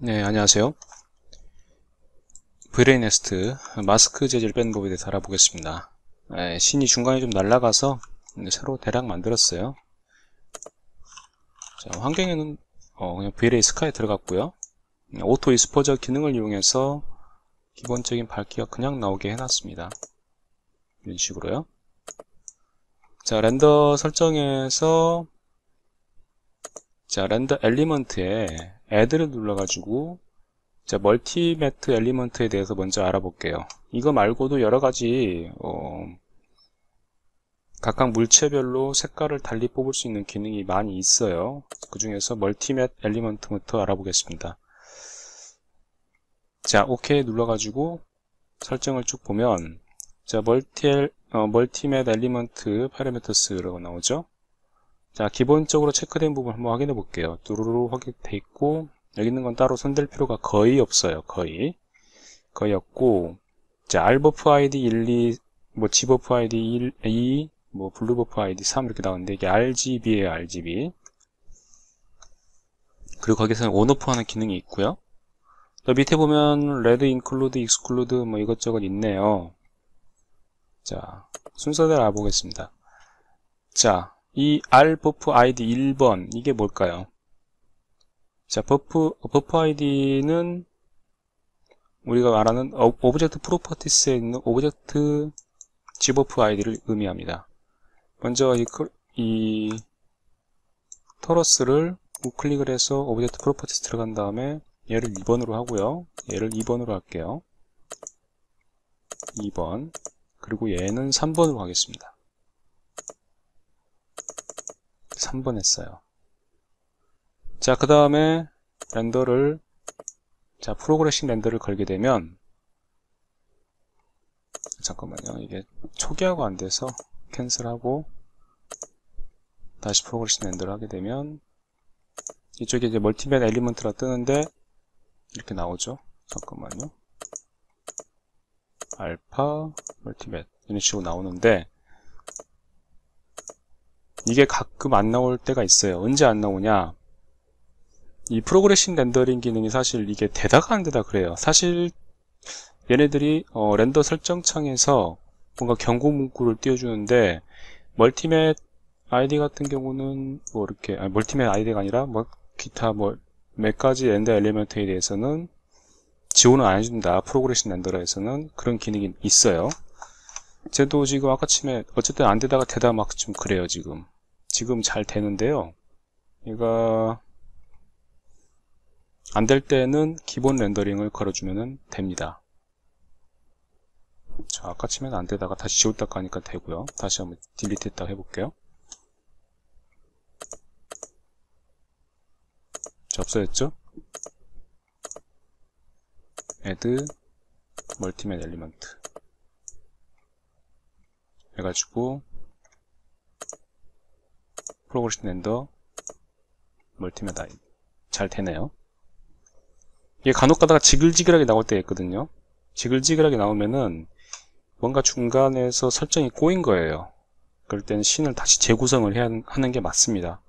네, 안녕하세요. V-Ray 네스트 마스크 재질 빼는 법에 대해서 알아보겠습니다. 신이 중간에 좀 날아가서 새로 대략 만들었어요. 자, 환경에는 그냥 V-Ray 스카에 들어갔고요. 오토 익스포저 기능을 이용해서 기본적인 밝기가 그냥 나오게 해놨습니다. 이런 식으로요. 자, 렌더 설정에서 자, 렌더 엘리먼트에 Add를 눌러가지고 자, 멀티매트 엘리먼트에 대해서 먼저 알아볼게요. 이거 말고도 여러가지 각각 물체별로 색깔을 달리 뽑을 수 있는 기능이 많이 있어요. 그 중에서 멀티매트 엘리먼트부터 알아보겠습니다. 자, OK 눌러가지고 설정을 쭉 보면 자, 멀티매트 엘리먼트 파라미터스라고 나오죠. 자, 기본적으로 체크된 부분 한번 확인해 볼게요. 뚜루루 확인돼 있고 여기 있는 건 따로 손댈 필요가 거의 없어요. 거의 없고, 자, R버프 ID 1, 2, 뭐 G버프 ID 1, 2, 뭐 블루버프 ID 3 이렇게 나오는데 이게 RGB예요. RGB. 그리고 거기서는 온오프 하는 기능이 있고요. 또 밑에 보면 레드 인클루드, 익스클루드 뭐 이것저것 있네요. 자, 순서대로 알아보겠습니다. 자, 이 R버프 ID 1번 이게 뭘까요? 자, 버프 ID는 우리가 말하는 오브젝트 프로퍼티스에 있는 오브젝트 G버프 ID를 의미합니다. 먼저 이 토러스를 우클릭을 해서 오브젝트 프로퍼티스 들어간 다음에 얘를 2번으로 하고요. 얘를 2번으로 할게요. 2번. 그리고 얘는 3번으로 하겠습니다. 3번 했어요. 자, 그 다음에 렌더를 자, 프로그레싱 렌더를 걸게 되면 잠깐만요. 이게 초기화가 안 돼서 캔슬하고 다시 프로그레싱 렌더를 하게 되면 이쪽에 이제 멀티매트 엘리먼트라 뜨는데 이렇게 나오죠. 잠깐만요. 알파 멀티매트 이런 식으로 나오는데 이게 가끔 안 나올 때가 있어요. 언제 안 나오냐? 이 프로그레싱 렌더링 기능이 사실 이게 되다가 안 되다 그래요. 사실 얘네들이 렌더 설정 창에서 뭔가 경고 문구를 띄워주는데 멀티매트 아이디 같은 경우는 뭐 이렇게 멀티매트 아이디가 아니라 뭐 기타 뭐 몇 가지 렌더 엘리먼트에 대해서는 지원을 안 해준다. 프로그레싱 렌더러에서는 그런 기능이 있어요. 쟤도 지금 아까쯤에 어쨌든 안 되다가 되다 막 좀 그래요. 지금 잘 되는데요. 얘가 안 될 때는 기본 렌더링을 걸어주면 됩니다. 자, 아까 치면 안 되다가 다시 지웠다가 하니까 되고요. 다시 한번 딜리트 했다가 해볼게요. 자, 없어졌죠? add 멀티매트 엘리먼트 해가지고 프로그레싱 렌더 멀티매트 아이디 잘 되네요. 이게 간혹 가다가 지글지글하게 나올 때가 있거든요. 지글지글하게 나오면은 뭔가 중간에서 설정이 꼬인 거예요. 그럴 때는 씬을 다시 재구성을 해야 하는 게 맞습니다.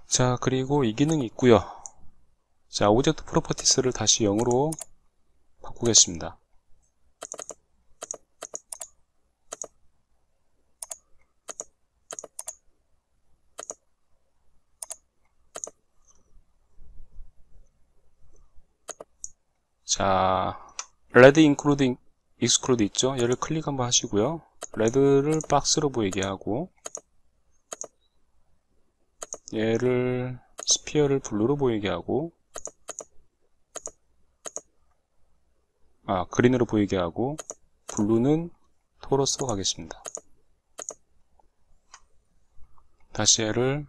자, 그리고 이 기능이 있고요. 자, 오브젝트 프로퍼티스를 다시 0으로 바꾸겠습니다. 자, 레드 인클루드 익스클루드 있죠? 얘를 클릭 한번 하시고요. 레드를 박스로 보이게 하고 얘를 스피어를 블루로 보이게 하고 그린으로 보이게 하고 블루는 토러스로 가겠습니다. 다시 얘를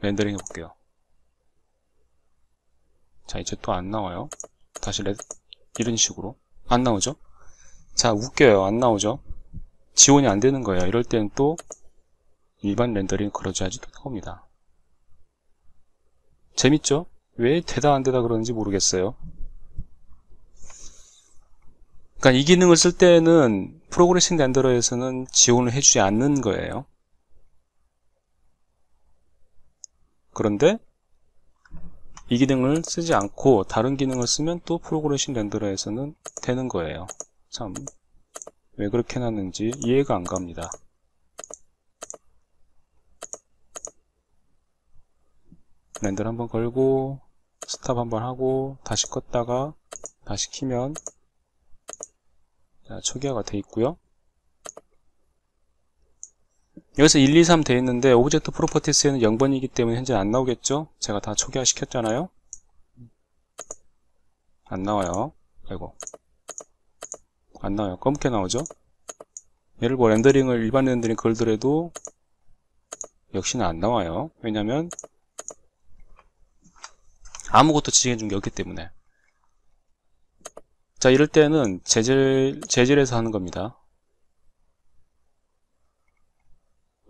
렌더링 해볼게요. 자, 이제 또 안 나와요. 다시 이런 식으로 안 나오죠? 자, 웃겨요. 안 나오죠? 지원이 안 되는 거예요. 이럴 때는 또 일반 렌더링 걸어줘야지 또 나옵니다. 재밌죠? 왜 되다 안 되다 그러는지 모르겠어요. 그러니까 이 기능을 쓸 때는 프로그레싱 렌더러에서는 지원을 해주지 않는 거예요. 그런데 이 기능을 쓰지 않고 다른 기능을 쓰면 또 프로그레싱 렌더러에서는 되는 거예요. 참, 왜 그렇게 해놨는지 이해가 안 갑니다. 렌더를 한번 걸고 스탑 한번 하고 다시 껐다가 다시 키면 자, 초기화가 돼 있고요. 여기서 1, 2, 3 돼 있는데 오브젝트 프로퍼티스에는 0번이기 때문에 현재 안 나오겠죠? 제가 다 초기화 시켰잖아요. 안 나와요. 아이고, 안 나와요. 검게 나오죠? 얘를 뭐 렌더링을 일반 렌더링 걸더라도 역시나 안 나와요. 왜냐면 아무것도 지정해 준 게 없기 때문에. 자, 이럴 때는 재질에서 하는 겁니다.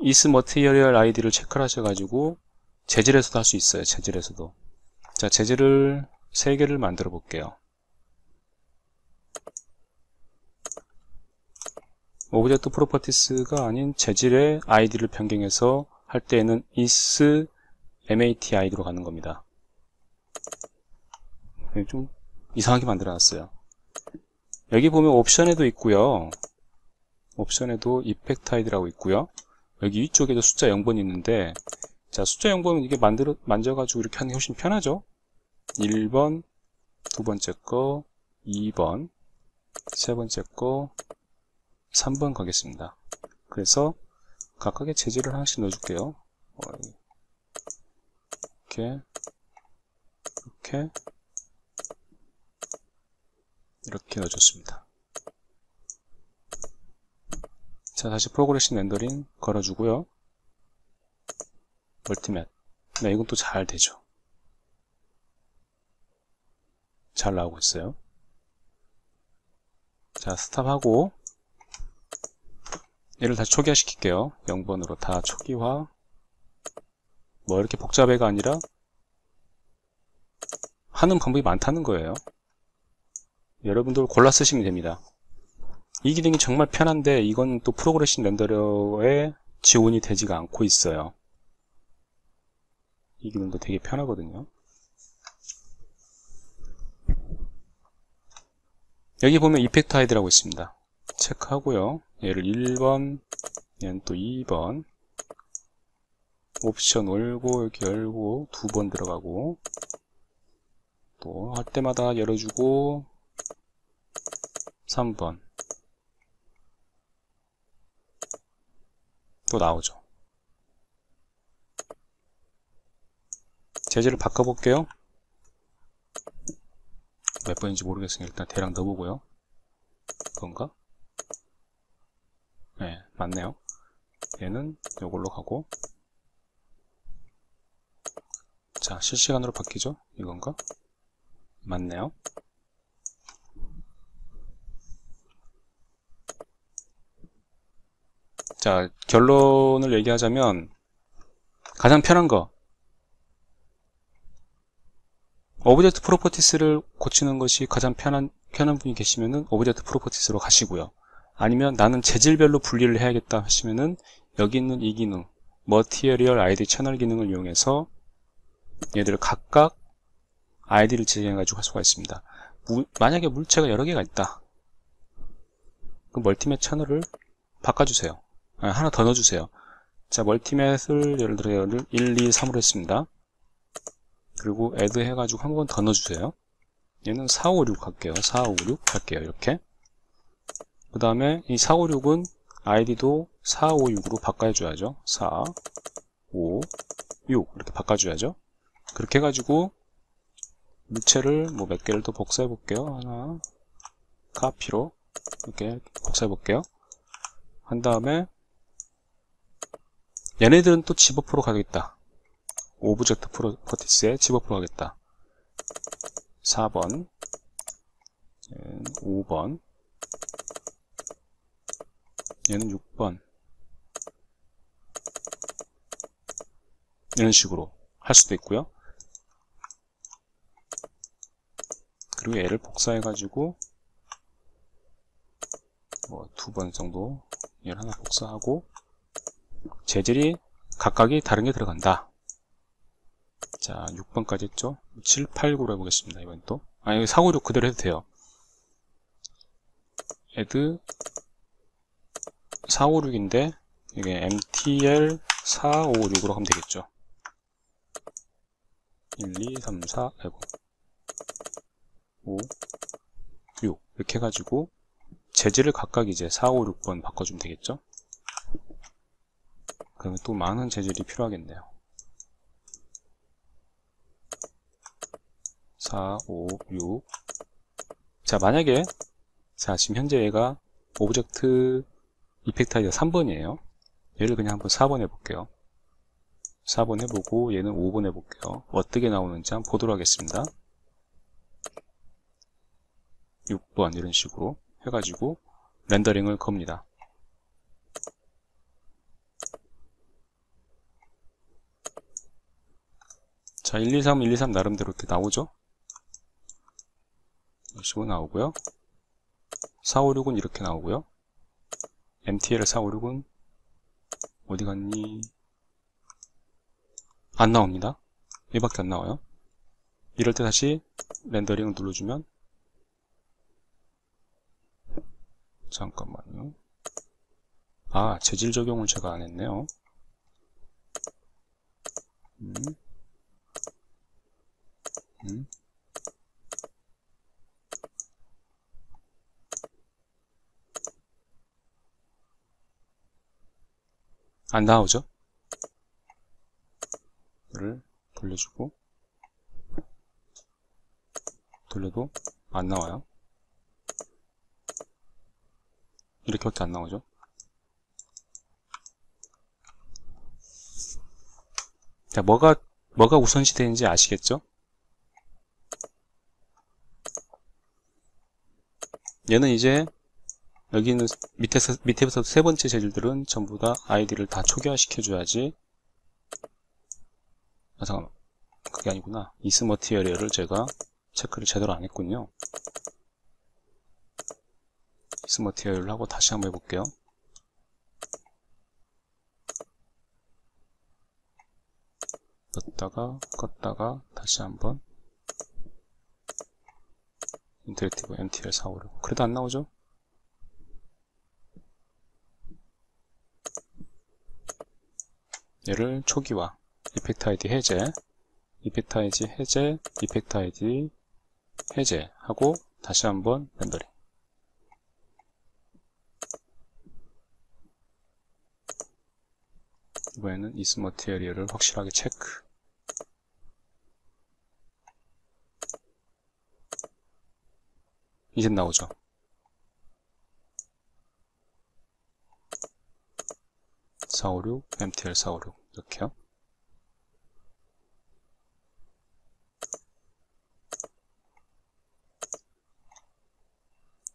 is material id를 체크를 하셔가지고 재질에서도 할 수 있어요. 재질에서도. 자, 재질을 3개를 만들어 볼게요. 오브젝트 프로퍼티스가 아닌 재질의 id를 변경해서 할 때에는 is matid로 가는 겁니다. 좀 이상하게 만들어 놨어요. 여기 보면 옵션에도 있고요. 옵션에도 effect id라고 있고요. 여기 위쪽에도 숫자 0번이 있는데, 자, 숫자 0번은 이게 만져가지고 이렇게 하는 게 훨씬 편하죠? 1번, 두 번째 거, 2번, 세 번째 거, 3번 가겠습니다. 그래서 각각의 재질을 하나씩 넣어줄게요. 이렇게 넣어줬습니다. 자, 다시 프로그레싱 렌더링 걸어주고요. 멀티맵. 네, 이건 또 잘 되죠. 잘 나오고 있어요. 자, 스탑하고 얘를 다시 초기화 시킬게요. 0번으로 다 초기화. 뭐 이렇게 복잡해가 아니라 하는 방법이 많다는 거예요. 여러분들 골라 쓰시면 됩니다. 이 기능이 정말 편한데 이건 또 프로그레싱 렌더러에 지원이 되지가 않고 있어요. 이 기능도 되게 편하거든요. 여기 보면 이펙트 하이드라고 있습니다. 체크하고요. 얘를 1번, 얘는 또 2번, 옵션 열고 이렇게 열고 2번 들어가고, 또 할 때마다 열어주고 3번 또 나오죠. 재질을 바꿔볼게요. 몇 번인지 모르겠으니까 일단 대략 넣어보고요. 그건가? 네, 맞네요. 얘는 이걸로 가고, 자, 실시간으로 바뀌죠? 이건가? 맞네요. 자, 결론을 얘기하자면 가장 편한 거, 오브젝트 프로퍼티스를 고치는 것이 가장 편한 분이 계시면은 오브젝트 프로퍼티스로 가시고요. 아니면 나는 재질별로 분리를 해야겠다 하시면은 여기 있는 이 기능, Material ID 채널 기능을 이용해서 얘들을 각각 아이디를 지정해 가지고 할 수가 있습니다. 만약에 물체가 여러 개가 있다. 그 멀티맷 채널을 바꿔주세요. 하나 더 넣어주세요. 자, 멀티맷을 예를 들어 1, 2, 3으로 했습니다. 그리고 add 해가지고 한 번 더 넣어주세요. 얘는 4, 5, 6 할게요. 4, 5, 6 할게요. 이렇게. 그 다음에 이 4, 5, 6은 id도 4, 5, 6으로 바꿔줘야죠. 4, 5, 6 이렇게 바꿔줘야죠. 그렇게 해가지고 물체를 뭐 몇 개를 더 복사해 볼게요. 하나, 카피로 이렇게 복사해 볼게요. 한 다음에 얘네들은 또 집어프로 가겠다. 오브젝트 프로퍼티스에 집어프로 가겠다. 4번, 5번, 얘는 6번. 이런 식으로 할 수도 있고요. 그리고 얘를 복사해가지고 뭐 2번 정도 얘를 하나 복사하고 재질이 각각이 다른 게 들어간다. 자, 6번까지 했죠? 7, 8, 9로 해보겠습니다. 이번 또. 아, 여기 4, 5, 6 그대로 해도 돼요. add 4, 5, 6인데, 이게 mtl 4, 5, 6으로 하면 되겠죠. 1, 2, 3, 4, 아이고. 5, 6. 이렇게 해가지고, 재질을 각각 이제 4, 5, 6번 바꿔주면 되겠죠? 그러면 또 많은 재질이 필요하겠네요. 4, 5, 6. 자, 만약에, 자, 지금 현재 얘가 오브젝트 이펙트 아이디가 3번이에요. 얘를 그냥 한번 4번 해볼게요. 4번 해보고, 얘는 5번 해볼게요. 어떻게 나오는지 한번 보도록 하겠습니다. 6번, 이런 식으로 해가지고, 렌더링을 겁니다. 자, 1, 2, 3, 1, 2, 3 나름대로 이렇게 나오죠? 이런 식으로 나오고요. 4, 5, 6은 이렇게 나오고요. MTL 4, 5, 6은 어디 갔니? 안 나옵니다. 얘밖에 안 나와요. 이럴 때 다시 렌더링을 눌러주면 잠깐만요. 아, 재질 적용을 제가 안 했네요. 안 나오죠? 이를 돌려주고 돌려도 안 나와요. 이렇게밖에 안 나오죠? 자, 뭐가 우선시 되는지 아시겠죠? 얘는 이제 여기 있는 밑에부터 세 번째 재질들은 전부 다 아이디를 다 초기화시켜줘야지. 아, 잠깐만. 그게 아니구나. isMaterial을 제가 체크를 제대로 안 했군요. isMaterial을 하고 다시 한번 해볼게요. 넣었다가 껐다가 다시 한번 인터랙티브 MTL 456. 그래도 안 나오죠? 얘를 초기화, 이펙트 아이디 해제, 이펙트 아이디 해제, 이펙트 아이디 해제 하고 다시 한번 렌더링. 이번에는 isMaterial을 확실하게 체크. 이제 나오죠. (456) MTL 456 이렇게요.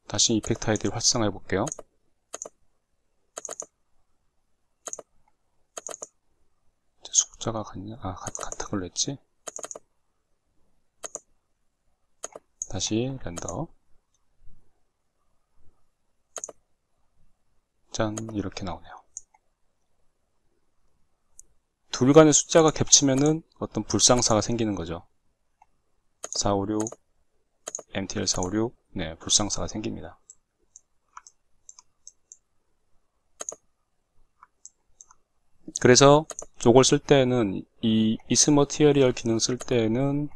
다시 이펙트 아이디를 활성화해 볼게요. 숫자가 같냐? 아, 같은 걸로 했지? 다시 렌더. 짠, 이렇게 나오네요. 둘 간의 숫자가 겹치면은 어떤 불상사가 생기는 거죠. 456, MTL 456, 네, 불상사가 생깁니다. 그래서 이걸 쓸 때는 이 isMaterial 기능 쓸 때는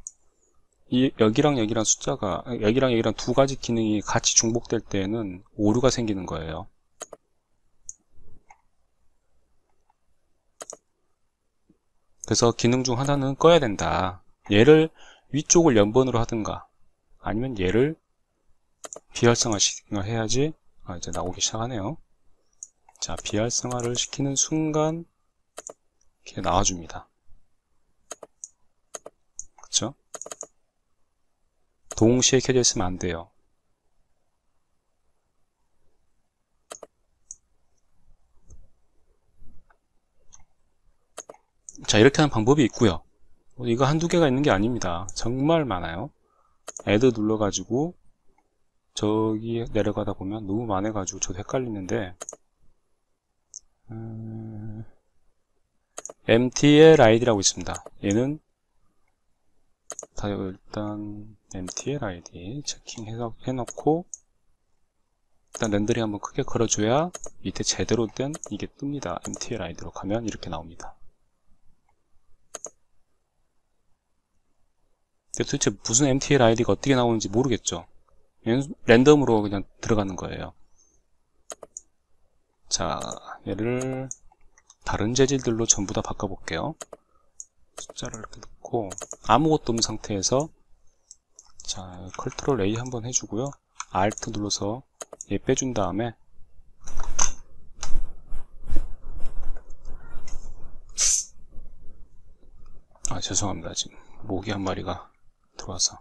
여기랑 여기랑 숫자가 여기랑 여기랑 두 가지 기능이 같이 중복될 때에는 오류가 생기는 거예요. 그래서 기능 중 하나는 꺼야 된다. 얘를 위쪽을 연번으로 하든가 아니면 얘를 비활성화 해야지. 이제 나오기 시작하네요. 자, 비활성화를 시키는 순간 이렇게 나와줍니다. 그쵸? 동시에 켜져 있으면 안 돼요. 자, 이렇게 하는 방법이 있고요. 이거 한두 개가 있는 게 아닙니다. 정말 많아요. add 눌러가지고 저기 내려가다 보면 너무 많아가지고 저도 헷갈리는데 MTL ID라고 있습니다. 얘는 다 일단 mtl id 체킹 해놓고 일단 렌더링 한번 크게 걸어줘야 밑에 제대로 된 이게 뜹니다. mtl id로 가면 이렇게 나옵니다. 도대체 무슨 mtl id가 어떻게 나오는지 모르겠죠. 랜덤으로 그냥 들어가는 거예요. 자, 얘를 다른 재질들로 전부 다 바꿔볼게요. 숫자를 이렇게 넣고 아무것도 없는 상태에서 자, 컨트롤 A 한번 해주고요. Alt 눌러서 얘 빼준 다음에 죄송합니다. 지금 모기 한 마리가 들어와서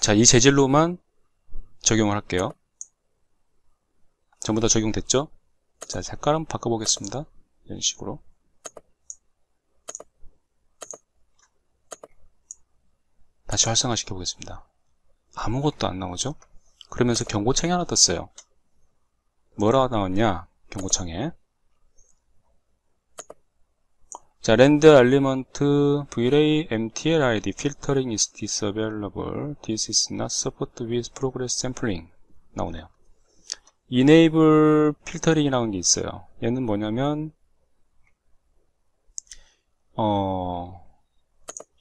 자, 이 재질로만 적용을 할게요. 전부 다 적용됐죠? 자, 색깔 한번 바꿔보겠습니다. 이런 식으로. 다시 활성화 시켜보겠습니다. 아무것도 안 나오죠? 그러면서 경고창이 하나 떴어요. 뭐라고 나왔냐? 경고창에. 자, render element v-ray mtl id filtering is disavailable. This is not supported with progress sampling. 나오네요. enable filtering이라는 게 있어요. 얘는 뭐냐면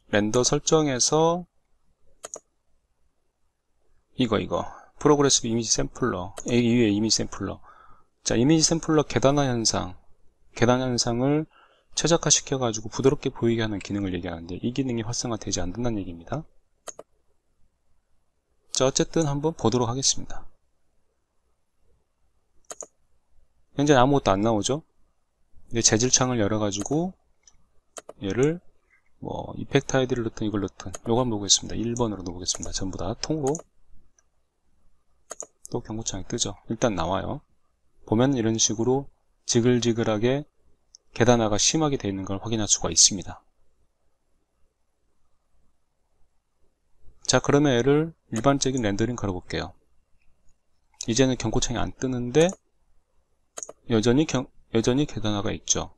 렌더 설정에서 이거 프로그레시브 이미지 샘플러 위에 이미지 샘플러 자 이미지 샘플러 계단화 현상을 최적화 시켜가지고 부드럽게 보이게 하는 기능을 얘기하는데 이 기능이 활성화되지 않는다는 얘기입니다. 자 어쨌든 한번 보도록 하겠습니다. 현재 아무것도 안 나오죠. 근데 재질창을 열어가지고 얘를 뭐 이펙트 아이디를 넣든 이걸 넣든 요거 한번 보겠습니다. 1번으로 넣어보겠습니다. 전부 다 통으로 또 경고창이 뜨죠. 일단 나와요. 보면 이런 식으로 지글지글하게 계단화가 심하게 되어 있는 걸 확인할 수가 있습니다. 자 그러면 얘를 일반적인 렌더링 걸어볼게요. 이제는 경고창이 안 뜨는데 여전히 계단화가 있죠.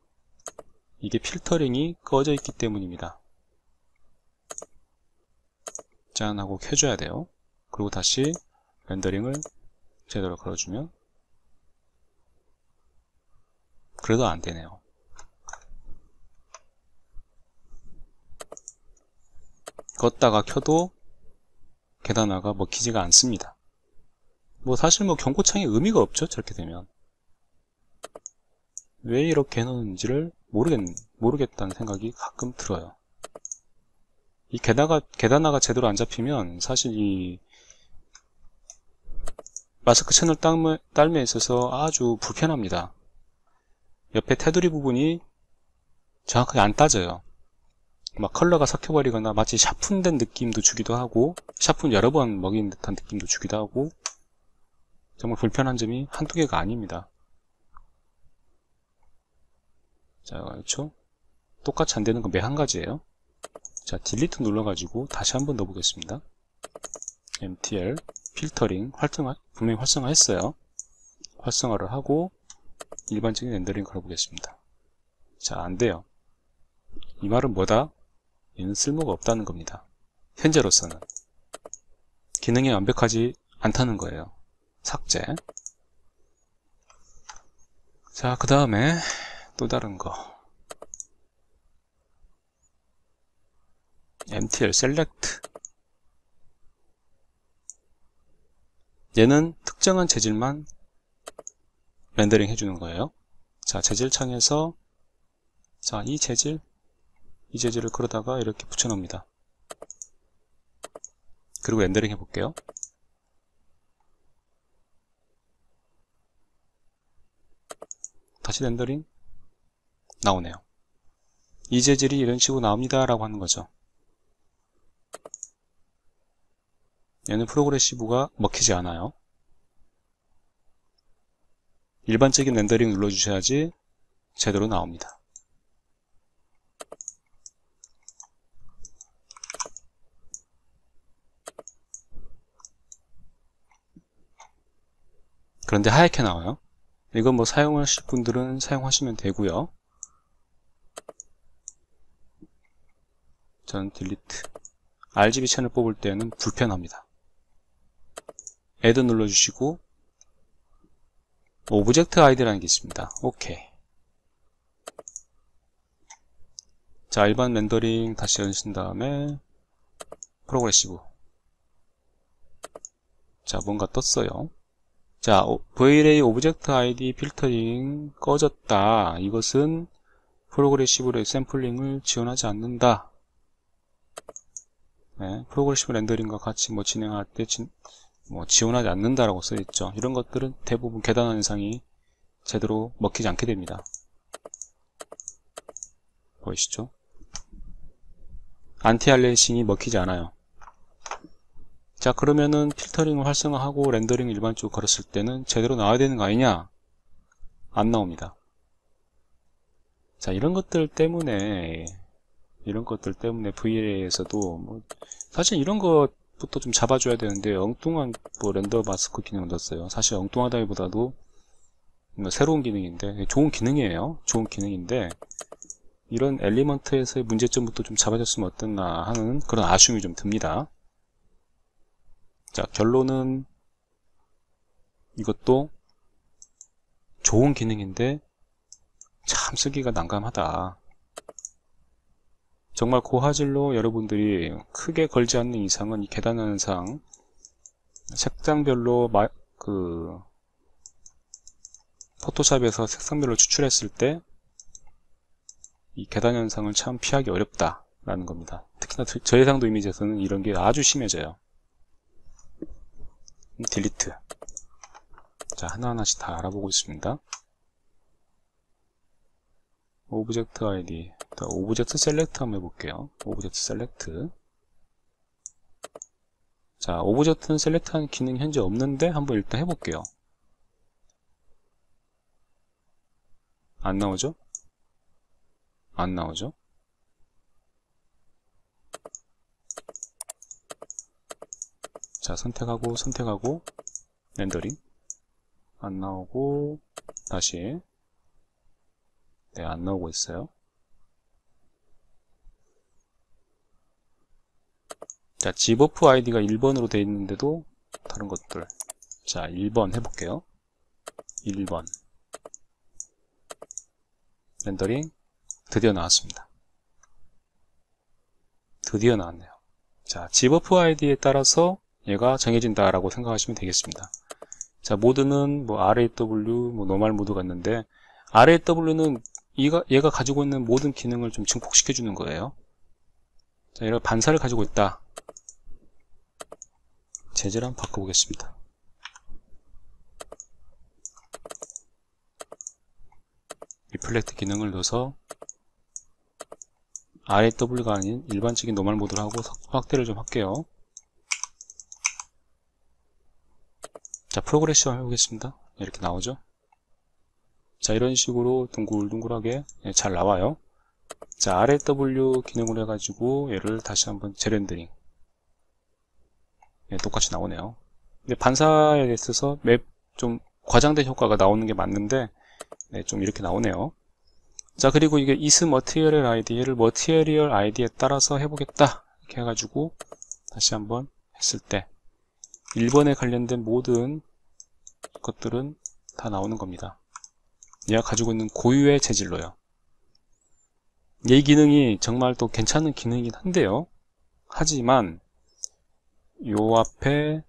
이게 필터링이 꺼져 있기 때문입니다. 짠 하고 켜줘야 돼요. 그리고 다시 렌더링을 제대로 걸어주면 그래도 안 되네요. 껐다가 켜도 계단화가 먹히지가 않습니다. 뭐 사실 뭐 경고창에 의미가 없죠. 저렇게 되면 왜 이렇게 해놓는지를 모르겠다는 생각이 가끔 들어요. 이 계단화가 제대로 안 잡히면 사실 이 마스크 채널 딸매에 있어서 아주 불편합니다. 옆에 테두리 부분이 정확하게 안 따져요. 막 컬러가 섞여버리거나 마치 샤픈된 느낌도 주기도 하고 샤픈 여러 번 먹인 듯한 느낌도 주기도 하고 정말 불편한 점이 한두 개가 아닙니다. 자, 그렇죠? 똑같이 안 되는 건 매 한 가지예요. 자, 딜리트 눌러가지고 다시 한번 넣어보겠습니다. mtl 필터링 분명히 활성화했어요. 활성화를 하고 일반적인 렌더링 걸어보겠습니다. 자, 안 돼요. 이 말은 뭐다? 얘는 쓸모가 없다는 겁니다. 현재로서는 기능이 완벽하지 않다는 거예요. 삭제. 자, 그 다음에 또 다른 거 mtl select 얘는 특정한 재질만 렌더링 해주는 거예요. 자, 재질 창에서 자, 이 재질을 그러다가 이렇게 붙여놓습니다. 그리고 렌더링 해볼게요. 다시 렌더링 나오네요. 이 재질이 이런 식으로 나옵니다 라고 하는 거죠. 얘는 프로그레시브가 먹히지 않아요. 일반적인 렌더링 눌러주셔야지 제대로 나옵니다. 그런데 하얗게 나와요. 이건 뭐 사용하실 분들은 사용하시면 되고요. 전 딜리트. RGB 채널 뽑을 때는 불편합니다. 애드 눌러주시고 오브젝트 아이디라는 게 있습니다. 오케이. 자, 일반 렌더링 다시 여신 다음에 프로그레시브. 자, 뭔가 떴어요. 자, VLA 오브젝트 아이디 필터링 꺼졌다. 이것은 프로그레시브 샘플링을 지원하지 않는다. 네, 프로그레시브 렌더링과 같이 진행할 때 지원하지 않는다라고 써있죠. 이런 것들은 대부분 계단 현상이 제대로 먹히지 않게 됩니다. 보이시죠? 안티알레이싱이 먹히지 않아요. 자, 그러면은 필터링을 활성화하고 렌더링을 일반적으로 걸었을 때는 제대로 나와야 되는 거 아니냐? 안 나옵니다. 자, 이런 것들 때문에 VLA에서도 사실 이런 것부터 좀 잡아줘야 되는데 엉뚱한 렌더 마스크 기능을 넣었어요. 사실 엉뚱하다기보다도 새로운 기능인데 좋은 기능이에요. 좋은 기능인데 이런 엘리먼트에서의 문제점부터 좀 잡아줬으면 어땠나 하는 그런 아쉬움이 좀 듭니다. 자, 결론은 이것도 좋은 기능인데 참 쓰기가 난감하다. 정말 고화질로 여러분들이 크게 걸지 않는 이상은 이 계단 현상 색상별로 포토샵에서 색상별로 추출했을 때 이 계단 현상을 참 피하기 어렵다 라는 겁니다. 특히나 저해상도 이미지에서는 이런 게 아주 심해져요. 딜리트. 자, 하나하나씩 다 알아보고 있습니다. 오브젝트 아이디, 오브젝트 셀렉트 한번 해볼게요. 오브젝트 셀렉트. 자, 오브젝트는 셀렉트하는 기능이 현재 없는데 한번 일단 해볼게요. 안 나오죠? 안 나오죠? 자, 선택하고 렌더링. 안 나오고 다시. 네, 안 나오고 있어요. 자, 집오프 아이디가 1번으로 되어 있는데도 다른 것들. 자, 1번 해볼게요. 1번. 렌더링. 드디어 나왔습니다. 드디어 나왔네요. 자, 집오프 아이디에 따라서 얘가 정해진다라고 생각하시면 되겠습니다. 자, 모드는 RAW, 노멀 모드 같는데, RAW는 얘가 가지고 있는 모든 기능을 좀 증폭시켜 주는 거예요. 자, 얘가 반사를 가지고 있다. 재질 한번 바꿔보겠습니다. 리플렉트 기능을 넣어서 RAW가 아닌 일반적인 노멀 모드를 하고 확대를 좀 할게요. 자, 프로그레시브 해보겠습니다. 이렇게 나오죠. 자, 이런 식으로 둥글둥글하게 잘 나와요. 자, RAW 기능을 해가지고 얘를 다시 한번 재렌더링. 똑같이 나오네요. 근데 반사에 있어서 좀 과장된 효과가 나오는 게 맞는데 좀 이렇게 나오네요. 자, 그리고 이게 is material id를 material id에 따라서 해보겠다 이렇게 해가지고 다시 한번 했을 때 1번에 관련된 모든 것들은 다 나오는 겁니다. 얘가 가지고 있는 고유의 재질로요. 이 기능이 정말 또 괜찮은 기능이긴 한데요. 하지만 요 앞에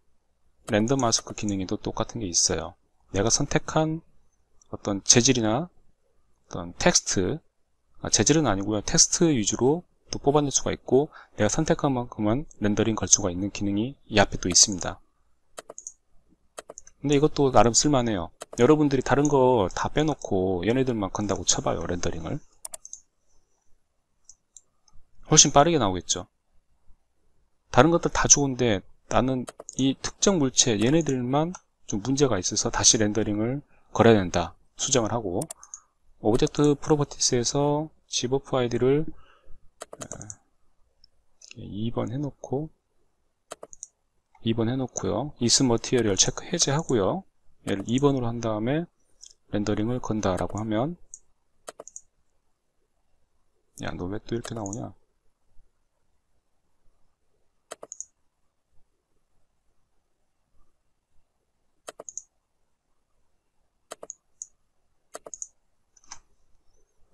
렌더 마스크 기능이 또 똑같은 게 있어요. 내가 선택한 어떤 재질이나 어떤 텍스트, 재질은 아니고요. 텍스트 위주로 또 뽑아낼 수가 있고 내가 선택한 만큼만 렌더링 걸 수가 있는 기능이 이 앞에 또 있습니다. 근데 이것도 나름 쓸만해요. 여러분들이 다른 거 다 빼놓고 얘네들만 건다고 쳐봐요. 렌더링을. 훨씬 빠르게 나오겠죠. 다른 것들 다 좋은데 나는 이 특정 물체 얘네들만 좀 문제가 있어서 다시 렌더링을 걸어야 된다. 수정을 하고 오브젝트 프로퍼티스에서 집오프 아이디를 2번 해놓고요. is material 체크 해제하고요. 얘를 2번으로 한 다음에 렌더링을 건다라고 하면 야, 너 왜 또 이렇게 나오냐?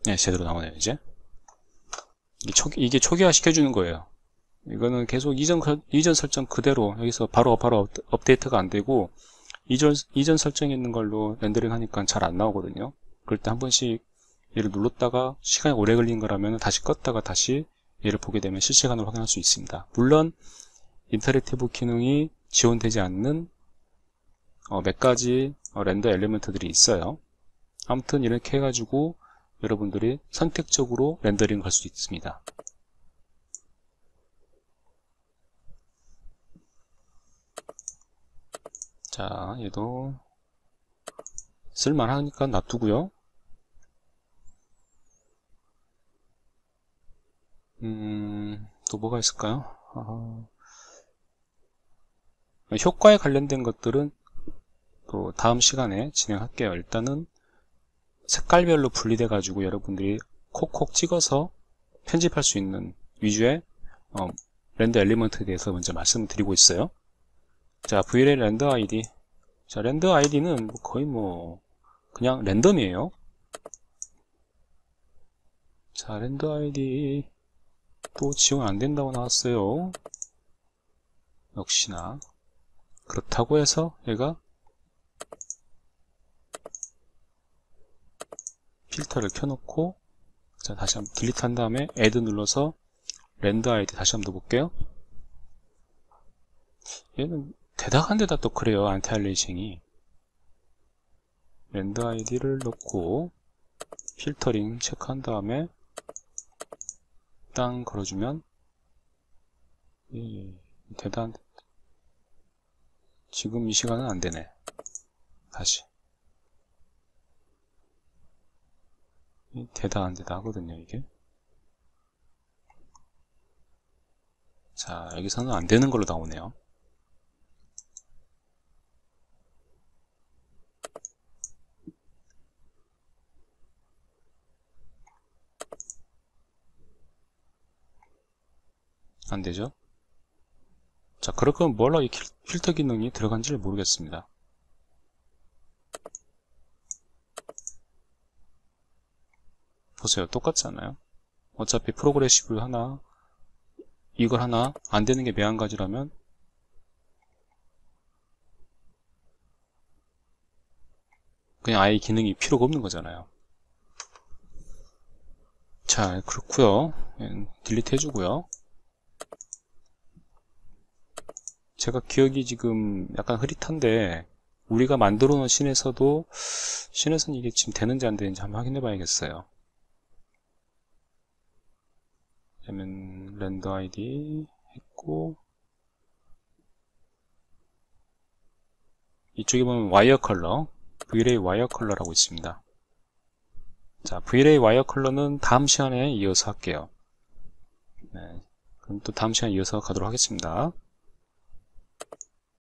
네, 제대로 나오네요, 이제. 이게 초기화 시켜주는 거예요. 이거는 계속 이전 설정 그대로 여기서 바로 업데이트가 안 되고, 이전 설정에 있는 걸로 렌더링 하니까 잘 안 나오거든요. 그럴 때 한 번씩 얘를 눌렀다가 시간이 오래 걸린 거라면 다시 껐다가 다시 얘를 보게 되면 실시간으로 확인할 수 있습니다. 물론 인터랙티브 기능이 지원되지 않는 몇 가지 렌더 엘리먼트들이 있어요. 아무튼 이렇게 해가지고 여러분들이 선택적으로 렌더링 할 수 있습니다. 자, 얘도 쓸만하니까 놔두고요. 또 뭐가 있을까요? 효과에 관련된 것들은 또 다음 시간에 진행할게요. 일단은 색깔별로 분리돼 가지고 여러분들이 콕콕 찍어서 편집할 수 있는 위주의 렌더 엘리먼트에 대해서 먼저 말씀을 드리고 있어요. 자, VLL 렌더 아이디. 자, 렌더 아이디는 거의 그냥 랜덤이에요. 자, 렌더 아이디 또 지원 안 된다고 나왔어요. 역시나. 그렇다고 해서 얘가 필터를 켜놓고, 자, 다시 한번 딜리트 한 다음에 add 눌러서 렌더 아이디 다시 한번 넣어볼게요. 얘는 대다한 데다 또 그래요. 안티알리싱이. 렌더 아이디를 넣고 필터링 체크한 다음에 땅 걸어주면 대단. 지금 이 시간은 안 되네. 다시. 대다한 데다 하거든요, 이게. 자, 여기서는 안 되는 걸로 나오네요. 안 되죠? 자, 그럴 거면 뭘로 이 필터 기능이 들어간지를 모르겠습니다. 보세요. 똑같지 않아요? 어차피 프로그레시브 하나, 이걸 하나 안 되는 게 매한가지라면 그냥 아예 기능이 필요가 없는 거잖아요. 자, 그렇고요. 딜리트 해주고요. 제가 기억이 지금 약간 흐릿한데 우리가 만들어 놓은 씬에서는 이게 지금 되는지 안 되는지 한번 확인해 봐야겠어요. 그러면 렌더 아이디 했고, 이쪽에 보면 와이어 컬러, VLA 와이어 컬러라고 있습니다. 자, VLA 와이어 컬러는 다음 시간에 이어서 할게요. 네, 그럼 또 다음 시간에 이어서 가도록 하겠습니다.